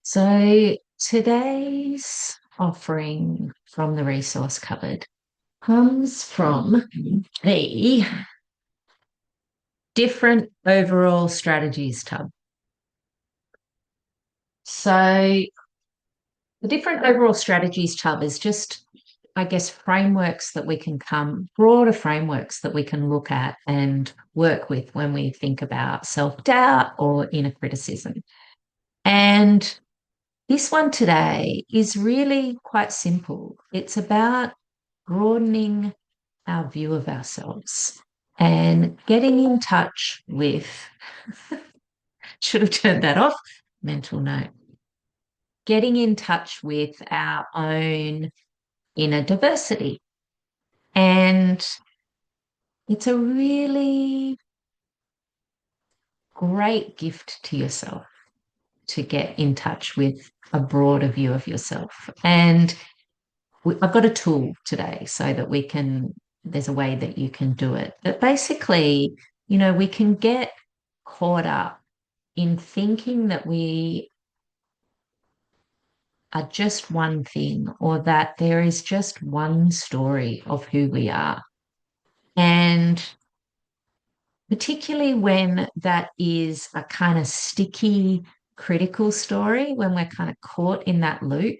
So today's offering from the resource cupboard comes from the different overall strategies tab. So the different overall strategies tab is just, I guess, frameworks that we can broader frameworks that we can look at and work with when we think about self-doubt or inner criticism. And this one today is really quite simple. It's about broadening our view of ourselves and getting in touch with, should have turned that off, mental note, getting in touch with our own inner diversity. And it's a really great gift to yourself to get in touch with a broader view of yourself. And I've got a tool today so that there's a way that you can do it. But basically, we can get caught up in thinking that we are just one thing or that there is just one story of who we are. And particularly when that is a kind of sticky, critical story, when we're kind of caught in that loop,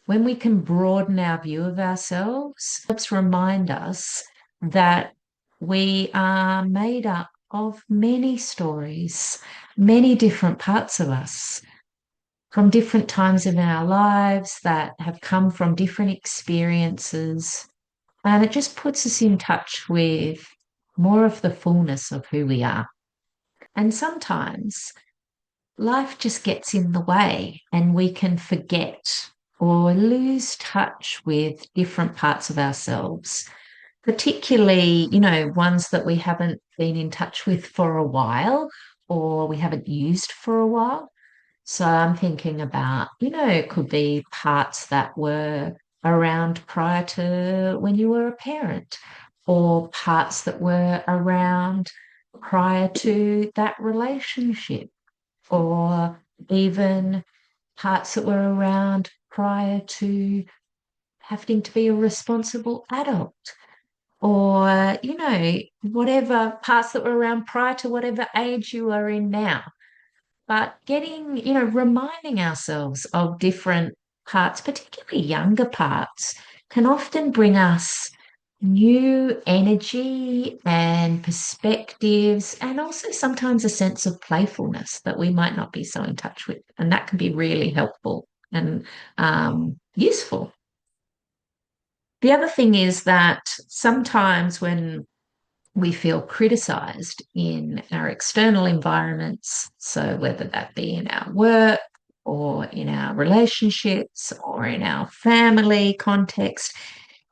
when we can broaden our view of ourselves, helps remind us that we are made up of many stories, many different parts of us from different times in our lives that have come from different experiences. And it just puts us in touch with more of the fullness of who we are. And sometimes life just gets in the way and we can forget or lose touch with different parts of ourselves, particularly, ones that we haven't been in touch with for a while or we haven't used for a while. So I'm thinking about, it could be parts that were around prior to when you were a parent, or parts that were around prior to that relationship, or even parts that were around prior to having to be a responsible adult, or, whatever parts that were around prior to whatever age you are in now. But getting, reminding ourselves of different parts, particularly younger parts, can often bring us new energy and perspectives, and also sometimes a sense of playfulness that we might not be so in touch with. And that can be really helpful and useful. The other thing is that sometimes when we feel criticized in our external environments, so whether that be in our work or in our relationships or in our family context,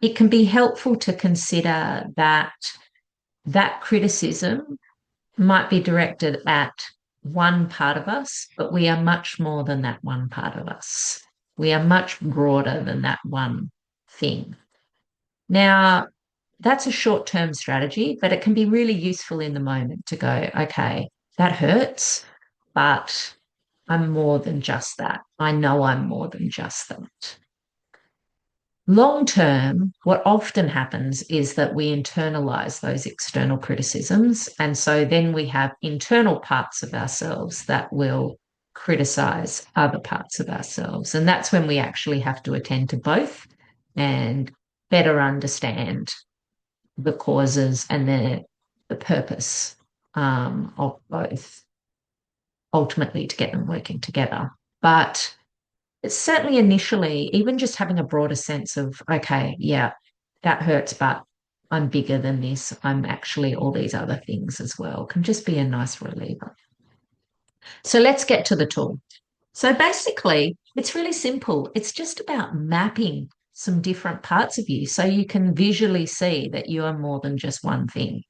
it can be helpful to consider that that criticism might be directed at one part of us, but we are much more than that one part of us. We are much broader than that one thing. Now, that's a short-term strategy, but it can be really useful in the moment to go, okay, that hurts, but I'm more than just that. I know I'm more than just that. Long term, what often happens is that we internalize those external criticisms. And so then we have internal parts of ourselves that will criticize other parts of ourselves. And that's when we actually have to attend to both and better understand the causes and the purpose of both, ultimately to get them working together. But it's certainly initially, even just having a broader sense of, okay, yeah, that hurts, but I'm bigger than this. I'm actually all these other things as well, can just be a nice reliever. So let's get to the tool. So basically, it's really simple. It's just about mapping some different parts of you so you can visually see that you are more than just one thing.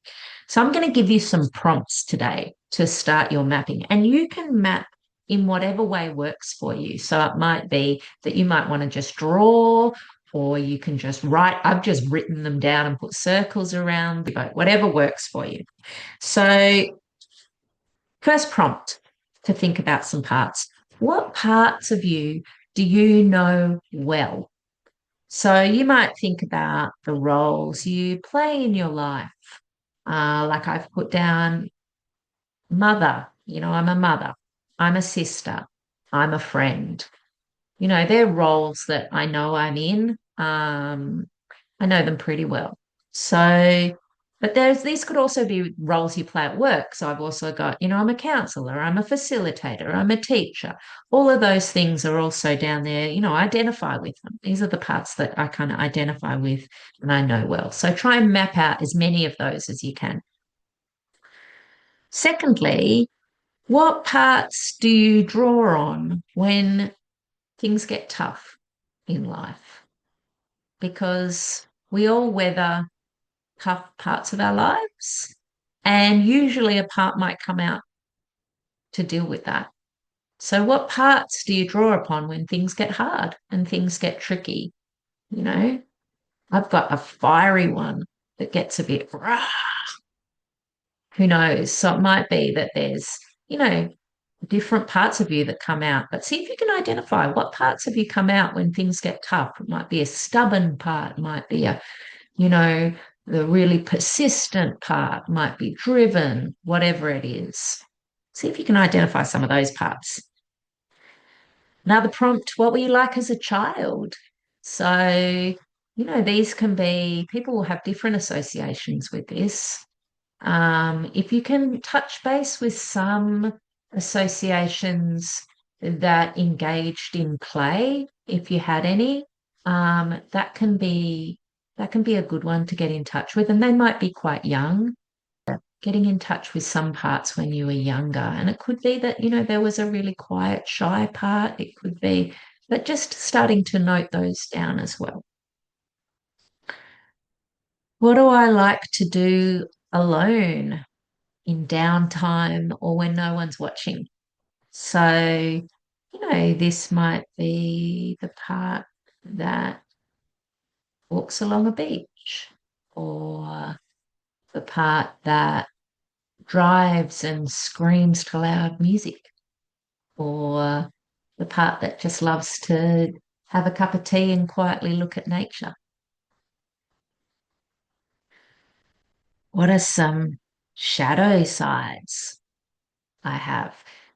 So I'm going to give you some prompts today to start your mapping, and you can map in whatever way works for you. So it might be that you might want to just draw, or you can just write. I've just written them down and put circles around, whatever works for you. So first prompt to think about some parts. what parts of you do you know well? So you might think about the roles you play in your life. Like I've put down mother, I'm a mother, I'm a sister, I'm a friend. They're roles that I know I'm in. I know them pretty well. So, but these could also be roles you play at work. So I've also got, I'm a counselor, I'm a facilitator, I'm a teacher. All of those things are also down there, identify with them. These are the parts that I kind of identify with and I know well. So try and map out as many of those as you can. Secondly, what parts do you draw on when things get tough in life? Because we all weather tough parts of our lives, and usually a part might come out to deal with that. So, what parts do you draw upon when things get hard and things get tricky? You know, I've got a fiery one that gets a bit, rah, who knows? So, it might be that there's, you know, different parts of you that come out, but see if you can identify what parts of you come out when things get tough. It might be a stubborn part, it might be a, you know, the really persistent part, might be driven, whatever it is. See if you can identify some of those parts. Another prompt, what were you like as a child? So, these can be, people will have different associations with this. If you can touch base with some associations that engaged in play, if you had any, that can be a good one to get in touch with. And they might be quite young, getting in touch with some parts when you were younger. And it could be that, there was a really quiet, shy part. It could be, but just starting to note those down as well. What do I like to do alone in downtime or when no one's watching? So, this might be the part that walks along a beach or the part that drives and screams to loud music or the part that just loves to have a cup of tea and quietly look at nature. What are some shadow sides I have?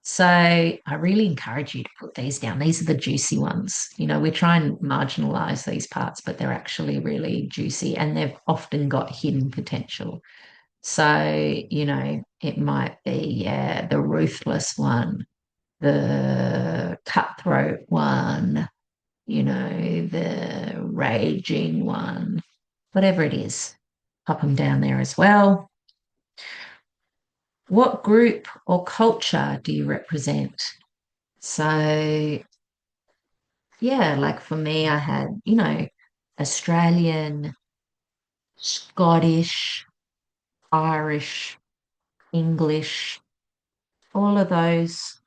So I really encourage you to put these down. These are the juicy ones. We try and marginalize these parts, but they're actually really juicy and they've often got hidden potential. So, it might be, yeah, the ruthless one, the cutthroat one, the raging one, whatever it is, pop them down there as well. What group or culture do you represent? So, yeah, like for me, I had, Australian, Scottish, Irish, English, all of those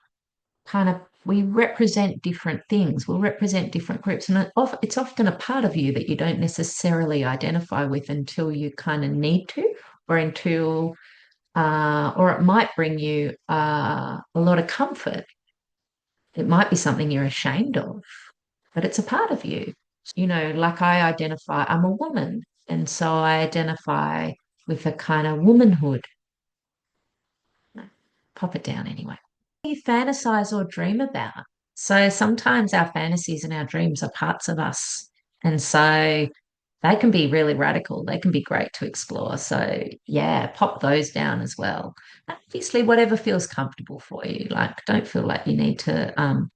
kind of, we represent different things. We'll represent different groups. And it's often a part of you that you don't necessarily identify with until you kind of need to, or or it might bring you a lot of comfort. It might be something you're ashamed of, but it's a part of you. Like I'm a woman, and so I identify with a kind of womanhood. Pop it down anyway. You fantasize or dream about. So sometimes our fantasies and our dreams are parts of us. And so they can be really radical. They can be great to explore. So yeah, pop those down as well. Obviously, whatever feels comfortable for you. Like, don't feel like you need to,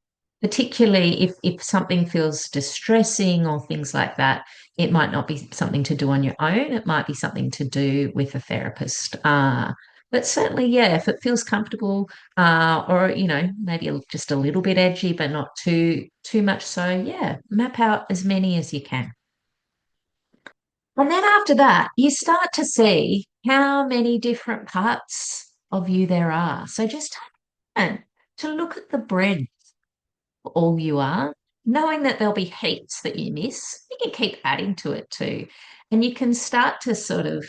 particularly if something feels distressing or things like that, it might not be something to do on your own. It might be something to do with a therapist. But certainly, yeah, if it feels comfortable, or maybe just a little bit edgy, but not too much. So yeah, map out as many as you can. And then after that, you start to see how many different parts of you there are. So just take a moment to look at the breadth of all you are, knowing that there'll be heaps that you miss. You can keep adding to it too. And you can start to sort of,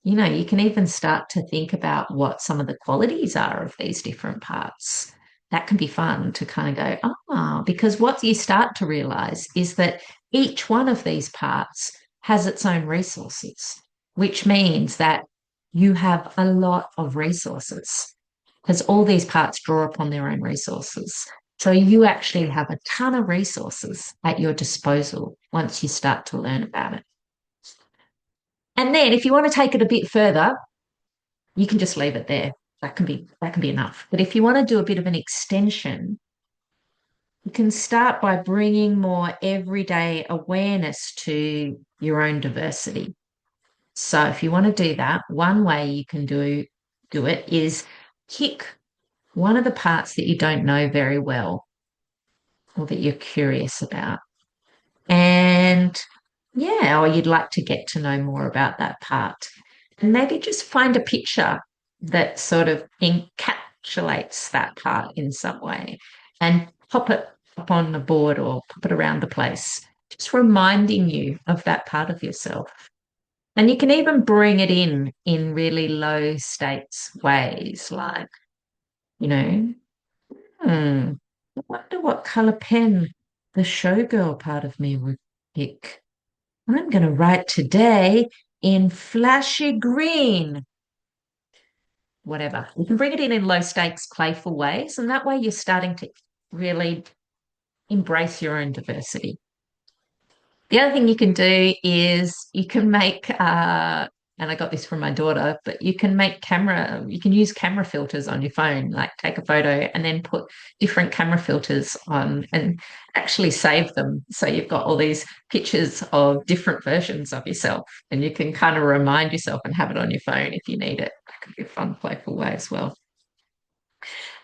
you can even start to think about what some of the qualities are of these different parts. that can be fun to kind of go, because what you start to realize is that each one of these parts has its own resources, which means that you have a lot of resources because all these parts draw upon their own resources. So you actually have a ton of resources at your disposal once you start to learn about it. And then if you want to take it a bit further, you can just leave it there. That can be enough. But if you want to do a bit of an extension, you can start by bringing more everyday awareness to your own diversity. So if you want to do that, one way you can do it is pick one of the parts that you don't know very well or that you're curious about. And yeah, or you'd like to get to know more about that part. And maybe just find a picture that sort of encapsulates that part in some way and pop it up on the board or pop it around the place, just reminding you of that part of yourself. And you can even bring it in really low stakes ways, like, you know, hmm, I wonder what color pen the showgirl part of me would pick. I'm going to write today in flashy green. Whatever. You can bring it in low stakes, playful ways, and that way you're starting to really embrace your own diversity. The other thing you can do is you can make, and I got this from my daughter, but you can use camera filters on your phone, like take a photo and then put different camera filters on and actually save them. So you've got all these pictures of different versions of yourself and you can kind of remind yourself and have it on your phone if you need it. That could be a fun, playful way as well.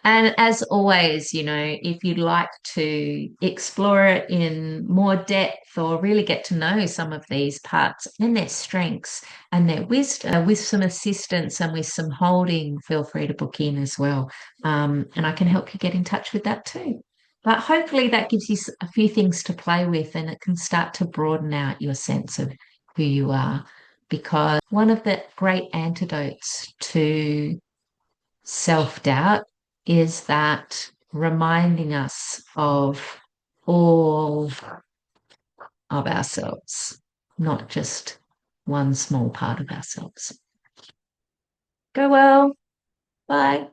And as always, if you'd like to explore it in more depth or really get to know some of these parts and their strengths and their wisdom with some assistance and with some holding, feel free to book in as well. And I can help you get in touch with that too. But hopefully that gives you a few things to play with and it can start to broaden out your sense of who you are. Because one of the great antidotes to self doubt is that reminding us of all of ourselves, not just one small part of ourselves. Go well. Bye.